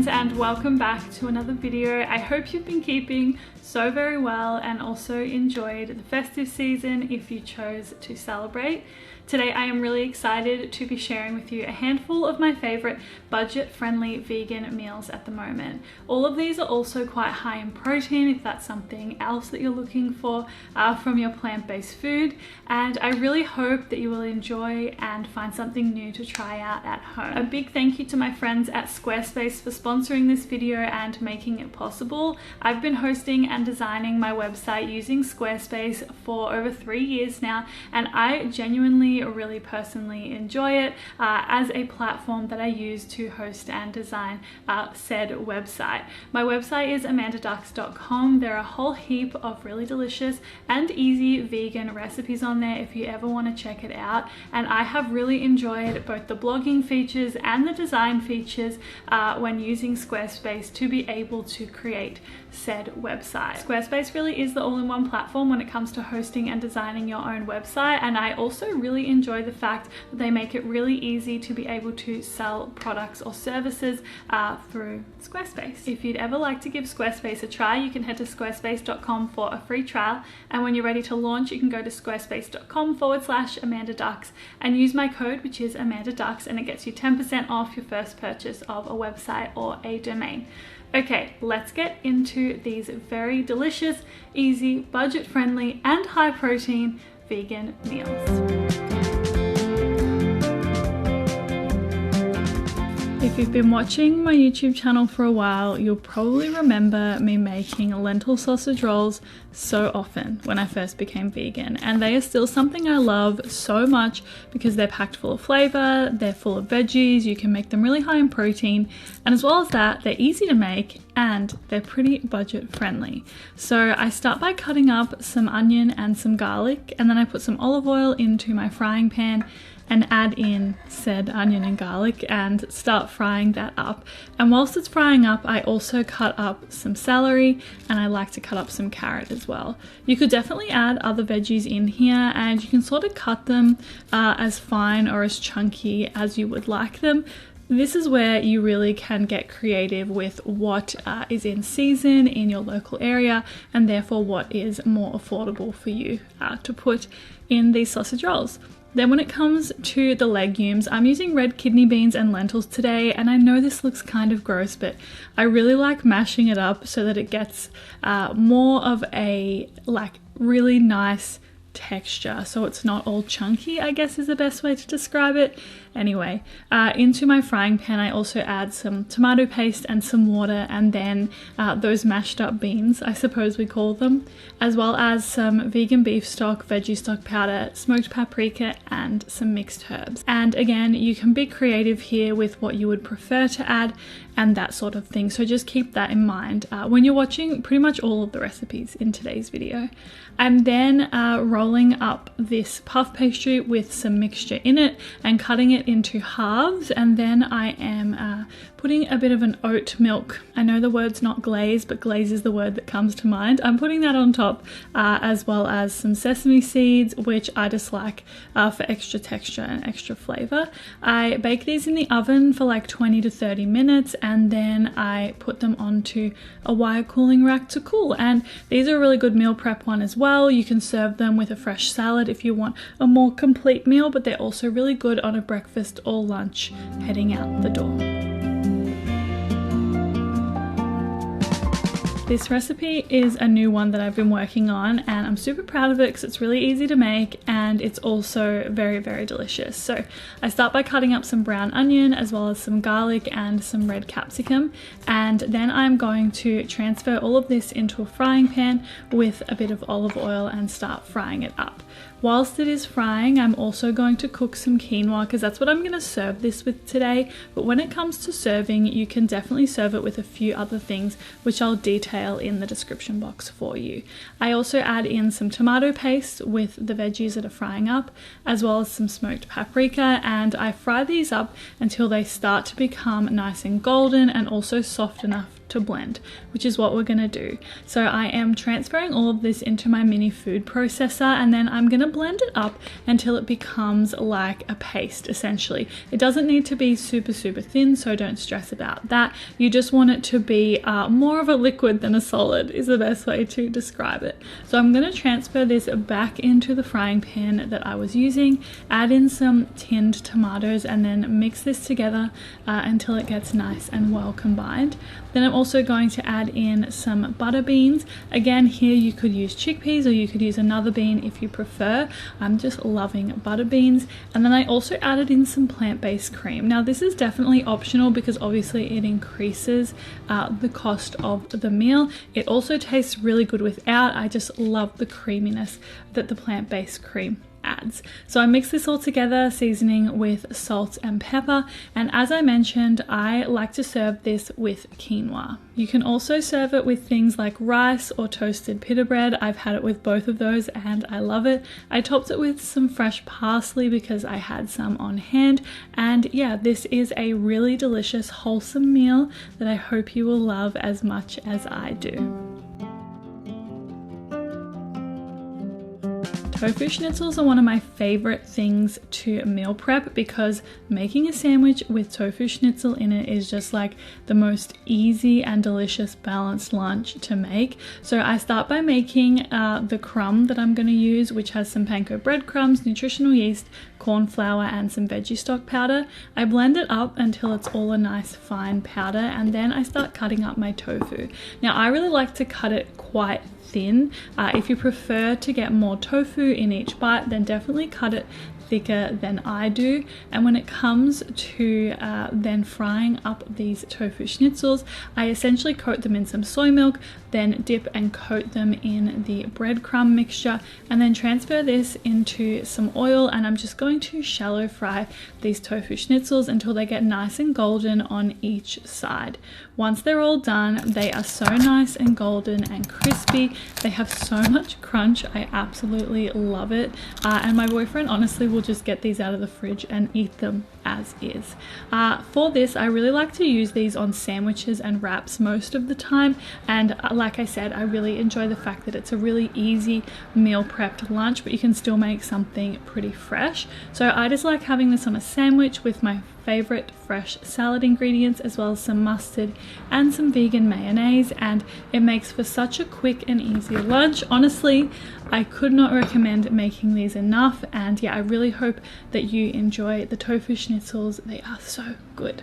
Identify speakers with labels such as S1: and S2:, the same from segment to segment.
S1: friends, and welcome back to another video. I hope you've been keeping so very well and also enjoyed the festive season if you chose to celebrate. Today I am really excited to be sharing with you a handful of my favorite budget-friendly vegan meals at the moment. All of these are also quite high in protein if that's something else that you're looking for from your plant-based food, and I really hope that you will enjoy and find something new to try out at home. A big thank you to my friends at Squarespace for sponsoring this video and making it possible. I've been hosting and designing my website using Squarespace for over 3 years now, and I genuinely really personally enjoy it as a platform that I use to host and design said website. My website is amandadux.com. There are a whole heap of really delicious and easy vegan recipes on there if you ever want to check it out, and I have really enjoyed both the blogging features and the design features when using Squarespace to be able to create said website. Squarespace really is the all-in-one platform when it comes to hosting and designing your own website, and I also really enjoy the fact that they make it really easy to be able to sell products or services through Squarespace. If you'd ever like to give Squarespace a try, you can head to squarespace.com for a free trial, and when you're ready to launch, you can go to squarespace.com/AmandaDux and use my code, which is AmandaDux, and it gets you 10% off your first purchase of a website or a domain. Okay, let's get into these very delicious, easy, budget-friendly, and high-protein vegan meals. If you've been watching my YouTube channel for a while, you'll probably remember me making lentil sausage rolls so often when I first became vegan, and they are still something I love so much because they're packed full of flavor, they're full of veggies, you can make them really high in protein, and as well as that, they're easy to make and they're pretty budget friendly. So I start by cutting up some onion and some garlic, and then I put some olive oil into my frying pan and add in said onion and garlic and start frying that up. And whilst it's frying up, I also cut up some celery, and I like to cut up some carrot as well. You could definitely add other veggies in here, and you can sort of cut them as fine or as chunky as you would like them. This is where you really can get creative with what is in season in your local area, and therefore what is more affordable for you to put in these sausage rolls. Then when it comes to the legumes, I'm using red kidney beans and lentils today, and I know this looks kind of gross, but I really like mashing it up so that it gets more of a really nice texture, so it's not all chunky, I guess is the best way to describe it. Anyway, into my frying pan I also add some tomato paste and some water, and then those mashed up beans, I suppose we call them, as well as some vegan beef stock, veggie stock powder, smoked paprika, and some mixed herbs. And again, you can be creative here with what you would prefer to add and that sort of thing, so just keep that in mind when you're watching pretty much all of the recipes in today's video. I'm then rolling up this puff pastry with some mixture in it and cutting it into halves, and then I am putting a bit of an oat milk. I know the word's not glaze, but glaze is the word that comes to mind. I'm putting that on top as well as some sesame seeds, which I just like for extra texture and extra flavor. I bake these in the oven for like 20 to 30 minutes, and then I put them onto a wire cooling rack to cool. And these are a really good meal prep one as well. You can serve them with a fresh salad if you want a more complete meal, but they're also really good on a breakfast or lunch heading out the door. This recipe is a new one that I've been working on, and I'm super proud of it because it's really easy to make and it's also very, very delicious. So I start by cutting up some brown onion as well as some garlic and some red capsicum, and then I'm going to transfer all of this into a frying pan with a bit of olive oil and start frying it up. Whilst it is frying, I'm also going to cook some quinoa because that's what I'm going to serve this with today. But when it comes to serving, you can definitely serve it with a few other things, which I'll detail in the description box for you. I also add in some tomato paste with the veggies that are frying up, as well as some smoked paprika, and I fry these up until they start to become nice and golden and also soft enough to blend, which is what we're gonna do. So I am transferring all of this into my mini food processor, and then I'm gonna blend it up until it becomes like a paste, essentially. It doesn't need to be super thin, so don't stress about that. You just want it to be more of a liquid than a solid is the best way to describe it. So I'm gonna transfer this back into the frying pan that I was using, add in some tinned tomatoes, and then mix this together until it gets nice and well combined. Then I'm also going to add in some butter beans. Again, here you could use chickpeas or you could use another bean if you prefer. I'm just loving butter beans. And then I also added in some plant-based cream. Now this is definitely optional because obviously it increases the cost of the meal. It also tastes really good without. I just love the creaminess that the plant-based cream adds. So I mix this all together, seasoning with salt and pepper, and as I mentioned, I like to serve this with quinoa. You can also serve it with things like rice or toasted pita bread. I've had it with both of those and I love it. I topped it with some fresh parsley because I had some on hand, and yeah, this is a really delicious, wholesome meal that I hope you will love as much as I do. Tofu schnitzels are one of my favorite things to meal prep because making a sandwich with tofu schnitzel in it is just like the most easy and delicious balanced lunch to make. So I start by making the crumb that I'm going to use, which has some panko breadcrumbs, nutritional yeast, corn flour, and some veggie stock powder. I blend it up until it's all a nice fine powder, and then I start cutting up my tofu. Now I really like to cut it quite thin. If you prefer to get more tofu in each bite, then definitely cut it thicker than I do. And when it comes to then frying up these tofu schnitzels, I essentially coat them in some soy milk, then dip and coat them in the breadcrumb mixture, and then transfer this into some oil, and I'm just going to shallow fry these tofu schnitzels until they get nice and golden on each side. Once they're all done, they are so nice and golden and crispy. They have so much crunch. I absolutely love it. And my boyfriend honestly will just get these out of the fridge and eat them as is. For this, I really like to use these on sandwiches and wraps most of the time, and like I said, I really enjoy the fact that it's a really easy meal prepped lunch, but you can still make something pretty fresh. So I just like having this on a sandwich with my favorite fresh salad ingredients, as well as some mustard and some vegan mayonnaise, and it makes for such a quick and easy lunch. Honestly, I could not recommend making these enough, and yeah, I really hope that you enjoy the tofu schnitzels. They are so good.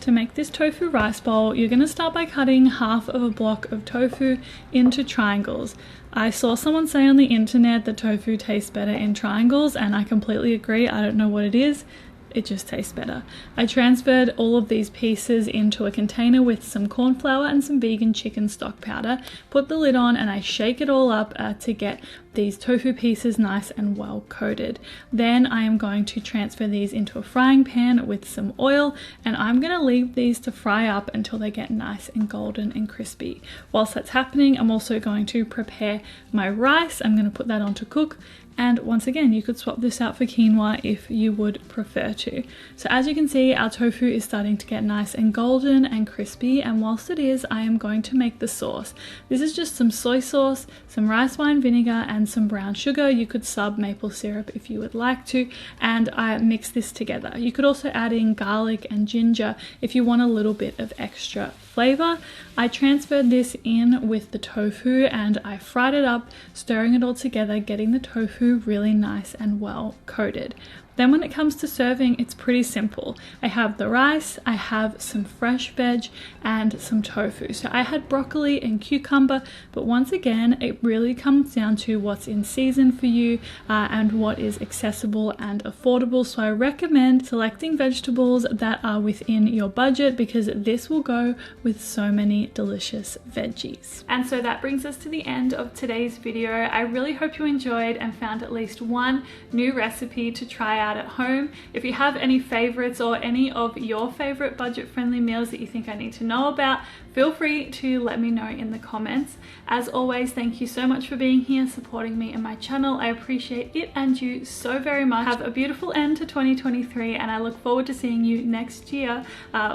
S1: To make this tofu rice bowl, you're going to start by cutting half of a block of tofu into triangles. I saw someone say on the internet that tofu tastes better in triangles, and I completely agree. I don't know what it is. It just tastes better. I transferred all of these pieces into a container with some corn flour and some vegan chicken stock powder, put the lid on, and I shake it all up to get these tofu pieces nice and well coated. Then I am going to transfer these into a frying pan with some oil, and I'm going to leave these to fry up until they get nice and golden and crispy. Whilst that's happening, I'm also going to prepare my rice. I'm going to put that on to cook. And once again, you could swap this out for quinoa if you would prefer to. So as you can see, our tofu is starting to get nice and golden and crispy, and whilst it is, I am going to make the sauce. This is just some soy sauce, some rice wine vinegar, and some brown sugar. You could sub maple syrup if you would like to, and I mix this together. You could also add in garlic and ginger if you want a little bit of extra flavor. I transferred this in with the tofu and I fried it up, stirring it all together, getting the tofu really nice and well coated. Then when it comes to serving, it's pretty simple. I have the rice, I have some fresh veg, and some tofu. So I had broccoli and cucumber, but once again, it really comes down to what's in season for you and what is accessible and affordable. So I recommend selecting vegetables that are within your budget, because this will go with so many delicious veggies. And so that brings us to the end of today's video. I really hope you enjoyed and found at least one new recipe to try out at home. If you have any favorites or any of your favorite budget-friendly meals that you think I need to know about, feel free to let me know in the comments. As always, thank you so much for being here, supporting me and my channel. I appreciate it and you so very much. Have a beautiful end to 2023 and I look forward to seeing you next year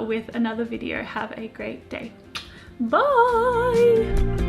S1: with another video. Have a great day. Bye!